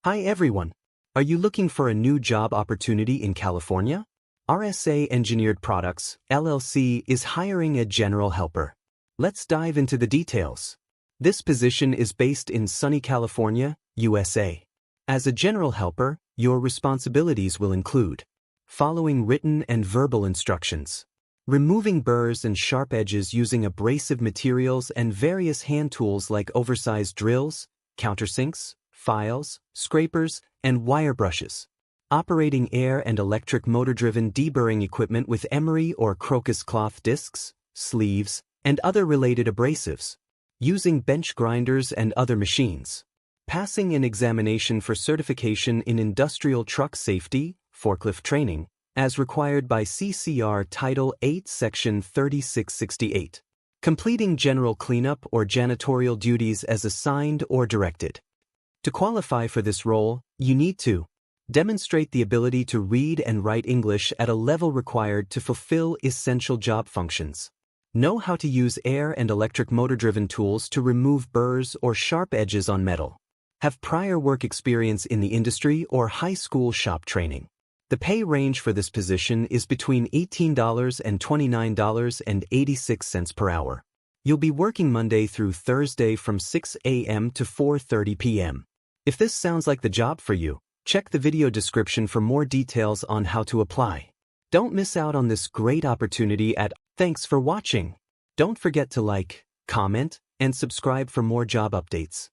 Hi everyone. Are you looking for a new job opportunity in California? RSA Engineered Products, LLC is hiring a general helper. Let's dive into the details. This position is based in sunny California, USA. As a general helper, your responsibilities will include following written and verbal instructions, removing burrs and sharp edges using abrasive materials and various hand tools like oversized drills, countersinks, files, scrapers, and wire brushes. Operating air and electric motor-driven deburring equipment with emery or crocus cloth discs, sleeves, and other related abrasives. Using bench grinders and other machines. Passing an examination for certification in industrial truck safety, forklift training, as required by CCR Title 8 Section 3668. Completing general cleanup or janitorial duties as assigned or directed. To qualify for this role, you need to demonstrate the ability to read and write English at a level required to fulfill essential job functions. Know how to use air and electric motor-driven tools to remove burrs or sharp edges on metal. Have prior work experience in the industry or high school shop training. The pay range for this position is between $18 and $29.86 per hour. You'll be working Monday through Thursday from 6 a.m. to 4:30 p.m. If this sounds like the job for you, check the video description for more details on how to apply. Don't miss out on this great opportunity at Thanks for watching. Don't forget to like, comment, and subscribe for more job updates.